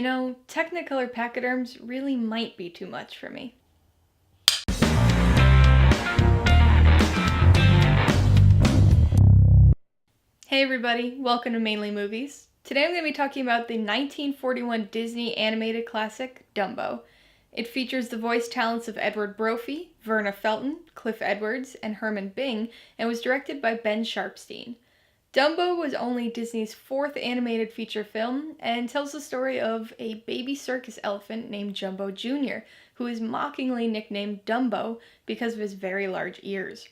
Technicolor pachyderms really might be too much for me. Hey everybody, welcome to Mainely Movies. Today I'm going to be talking about the 1941 Disney animated classic, Dumbo. It features the voice talents of Edward Brophy, Verna Felton, Cliff Edwards, and Herman Bing, and was directed by Ben Sharpsteen. Dumbo was only Disney's fourth animated feature film and tells the story of a baby circus elephant named Jumbo Jr., who is mockingly nicknamed Dumbo because of his very large ears.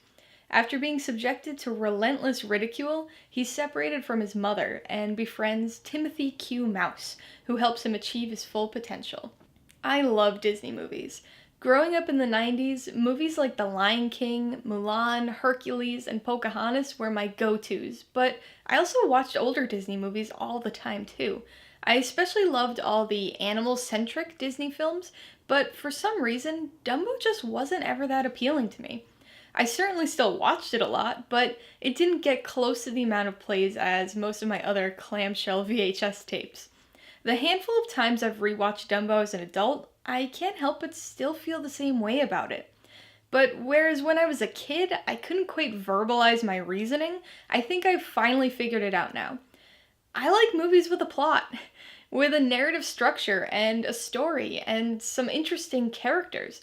After being subjected to relentless ridicule, he's separated from his mother and befriends Timothy Q. Mouse, who helps him achieve his full potential. I love Disney movies. Growing up in the 90s, movies like The Lion King, Mulan, Hercules, and Pocahontas were my go-tos, but I also watched older Disney movies all the time too. I especially loved all the animal-centric Disney films, but for some reason, Dumbo just wasn't ever that appealing to me. I certainly still watched it a lot, but it didn't get close to the amount of plays as most of my other clamshell VHS tapes. The handful of times I've rewatched Dumbo as an adult, I can't help but still feel the same way about it. But whereas when I was a kid, I couldn't quite verbalize my reasoning, I think I've finally figured it out now. I like movies with a plot, with a narrative structure and a story and some interesting characters.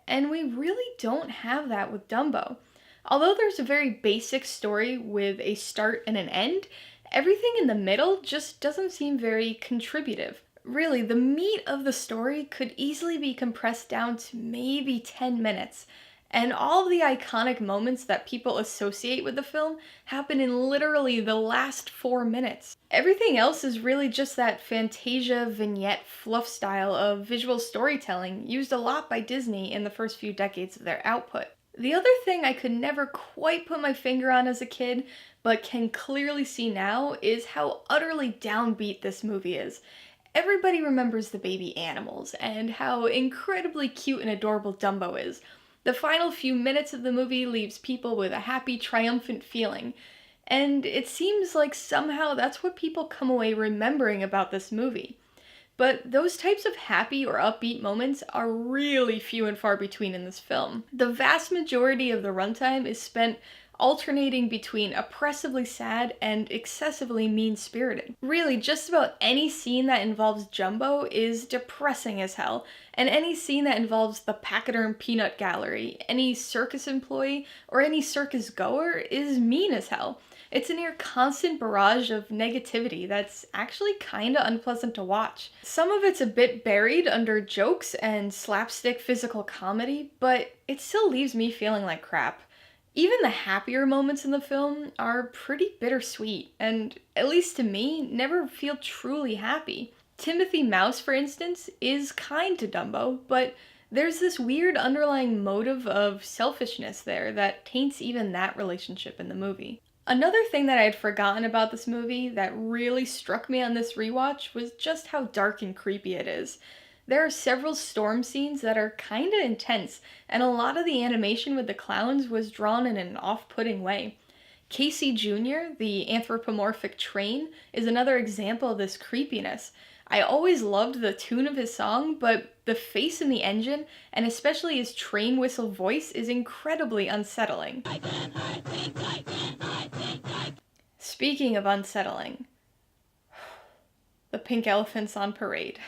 And we really don't have that with Dumbo. Although there's a very basic story with a start and an end, everything in the middle just doesn't seem very contributive. Really, the meat of the story could easily be compressed down to maybe 10 minutes, and all of the iconic moments that people associate with the film happen in literally the last 4 minutes. Everything else is really just that Fantasia vignette fluff style of visual storytelling used a lot by Disney in the first few decades of their output. The other thing I could never quite put my finger on as a kid, but can clearly see now, is how utterly downbeat this movie is. Everybody remembers the baby animals, and how incredibly cute and adorable Dumbo is. The final few minutes of the movie leaves people with a happy, triumphant feeling, and it seems like somehow that's what people come away remembering about this movie. But those types of happy or upbeat moments are really few and far between in this film. The vast majority of the runtime is spent alternating between oppressively sad and excessively mean-spirited. Really, just about any scene that involves Jumbo is depressing as hell, and any scene that involves the pachyderm peanut gallery, any circus employee, or any circus goer is mean as hell. It's a near constant barrage of negativity that's actually kinda unpleasant to watch. Some of it's a bit buried under jokes and slapstick physical comedy, but it still leaves me feeling like crap. Even the happier moments in the film are pretty bittersweet, and, at least to me, never feel truly happy. Timothy Mouse, for instance, is kind to Dumbo, but there's this weird underlying motive of selfishness there that taints even that relationship in the movie. Another thing that I had forgotten about this movie that really struck me on this rewatch was just how dark and creepy it is. There are several storm scenes that are kinda intense, and a lot of the animation with the clowns was drawn in an off-putting way. Casey Jr., the anthropomorphic train, is another example of this creepiness. I always loved the tune of his song, but the face in the engine, and especially his train whistle voice, is incredibly unsettling. Speaking of unsettling, the pink elephants on parade.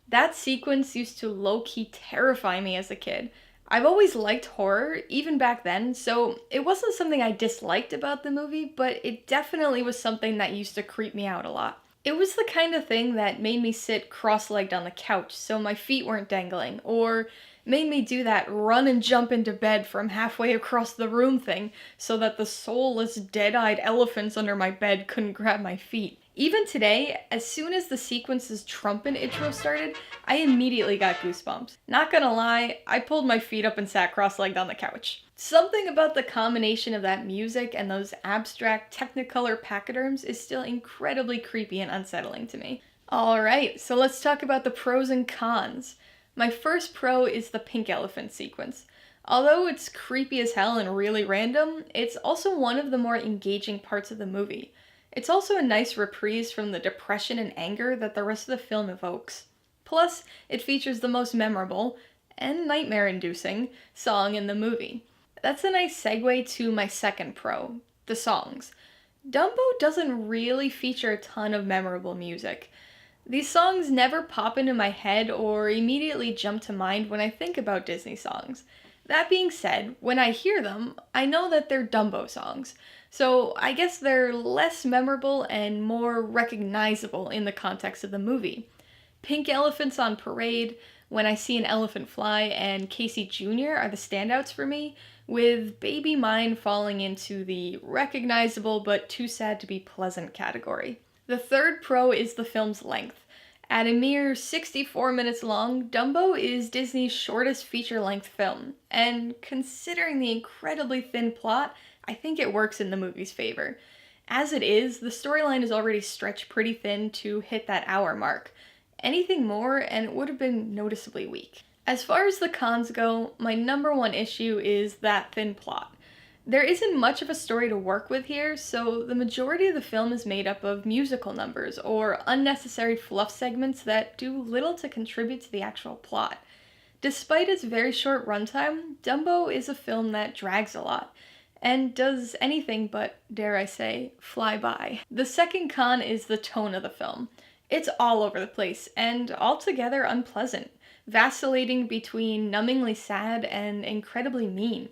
That sequence used to low-key terrify me as a kid. I've always liked horror, even back then, so it wasn't something I disliked about the movie, but it definitely was something that used to creep me out a lot. It was the kind of thing that made me sit cross-legged on the couch so my feet weren't dangling, or made me do that run and jump into bed from halfway across the room thing so that the soulless, dead-eyed elephants under my bed couldn't grab my feet. Even today, as soon as the sequence's trumpet intro started, I immediately got goosebumps. Not gonna lie, I pulled my feet up and sat cross-legged on the couch. Something about the combination of that music and those abstract Technicolor pachyderms is still incredibly creepy and unsettling to me. Alright, so let's talk about the pros and cons. My first pro is the pink elephant sequence. Although it's creepy as hell and really random, it's also one of the more engaging parts of the movie. It's also a nice reprise from the depression and anger that the rest of the film evokes. Plus, it features the most memorable, and nightmare-inducing, song in the movie. That's a nice segue to my second pro, the songs. Dumbo doesn't really feature a ton of memorable music. These songs never pop into my head or immediately jump to mind when I think about Disney songs. That being said, when I hear them, I know that they're Dumbo songs, so I guess they're less memorable and more recognizable in the context of the movie. Pink Elephants on Parade, When I See an Elephant Fly, and Casey Jr. are the standouts for me, with Baby Mine falling into the recognizable but too sad to be pleasant category. The third pro is the film's length. At a mere 64 minutes long, Dumbo is Disney's shortest feature-length film, and considering the incredibly thin plot, I think it works in the movie's favor. As it is, the storyline is already stretched pretty thin to hit that hour mark. Anything more, and it would have been noticeably weak. As far as the cons go, my number one issue is that thin plot. There isn't much of a story to work with here, so the majority of the film is made up of musical numbers or unnecessary fluff segments that do little to contribute to the actual plot. Despite its very short runtime, Dumbo is a film that drags a lot, and does anything but, dare I say, fly by. The second con is the tone of the film. It's all over the place, and altogether unpleasant, vacillating between numbingly sad and incredibly mean.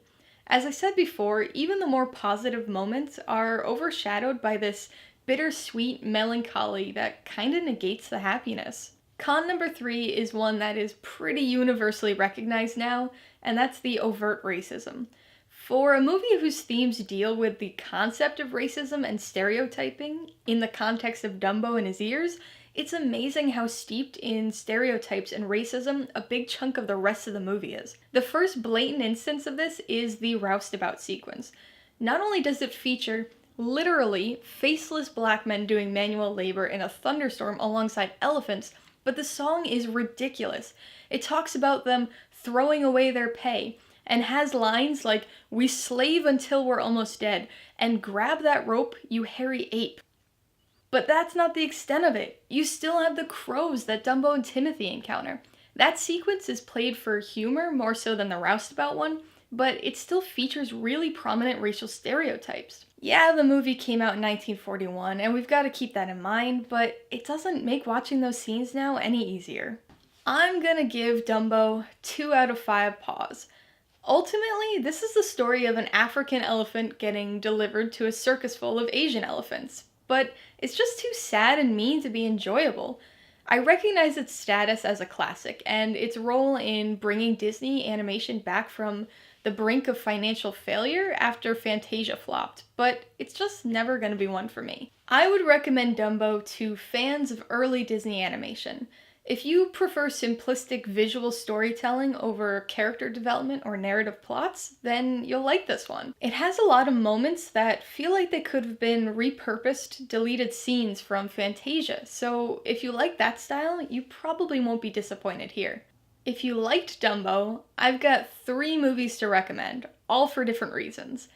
As I said before, even the more positive moments are overshadowed by this bittersweet melancholy that kinda negates the happiness. Con number 3 is one that is pretty universally recognized now, and that's the overt racism. For a movie whose themes deal with the concept of racism and stereotyping in the context of Dumbo and his ears, it's amazing how steeped in stereotypes and racism a big chunk of the rest of the movie is. The first blatant instance of this is the roustabout sequence. Not only does it feature literally faceless black men doing manual labor in a thunderstorm alongside elephants, but the song is ridiculous. It talks about them throwing away their pay, and has lines like, "We slave until we're almost dead," and "Grab that rope, you hairy ape." But that's not the extent of it. You still have the crows that Dumbo and Timothy encounter. That sequence is played for humor more so than the roustabout one, but it still features really prominent racial stereotypes. Yeah, the movie came out in 1941, and we've got to keep that in mind, but it doesn't make watching those scenes now any easier. I'm gonna give Dumbo 2 out of 5 paws. Ultimately, this is the story of an African elephant getting delivered to a circus full of Asian elephants. But it's just too sad and mean to be enjoyable. I recognize its status as a classic, and its role in bringing Disney animation back from the brink of financial failure after Fantasia flopped, but it's just never gonna be one for me. I would recommend Dumbo to fans of early Disney animation. If you prefer simplistic visual storytelling over character development or narrative plots, then you'll like this one. It has a lot of moments that feel like they could have been repurposed, deleted scenes from Fantasia, so if you like that style, you probably won't be disappointed here. If you liked Dumbo, I've got 3 movies to recommend, all for different reasons.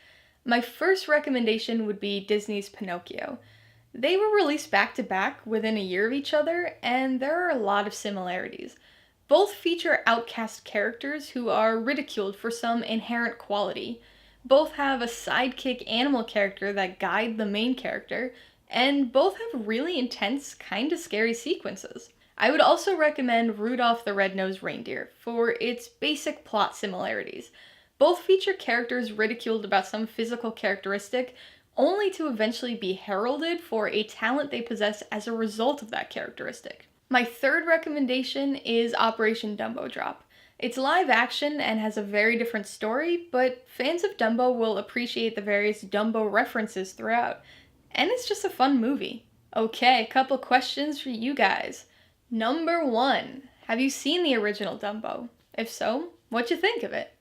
My first recommendation would be Disney's Pinocchio. They were released back to back within a year of each other, and there are a lot of similarities. Both feature outcast characters who are ridiculed for some inherent quality. Both have a sidekick animal character that guide the main character, and both have really intense, kinda scary sequences. I would also recommend Rudolph the Red-Nosed Reindeer for its basic plot similarities. Both feature characters ridiculed about some physical characteristic, only to eventually be heralded for a talent they possess as a result of that characteristic. My third recommendation is Operation Dumbo Drop. It's live action and has a very different story, but fans of Dumbo will appreciate the various Dumbo references throughout. And it's just a fun movie. Okay, a couple questions for you guys. Number 1, have you seen the original Dumbo? If so, what'd you think of it?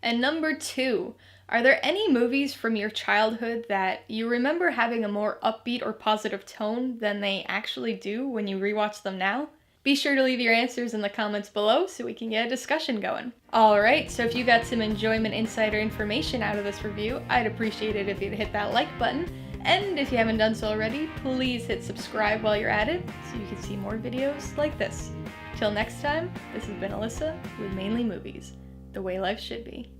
And number 2, are there any movies from your childhood that you remember having a more upbeat or positive tone than they actually do when you rewatch them now? Be sure to leave your answers in the comments below so we can get a discussion going. Alright, so if you got some enjoyment, insight, or information out of this review, I'd appreciate it if you'd hit that like button. And if you haven't done so already, please hit subscribe while you're at it so you can see more videos like this. Till next time, this has been Alyssa with Mainly Movies, the way life should be.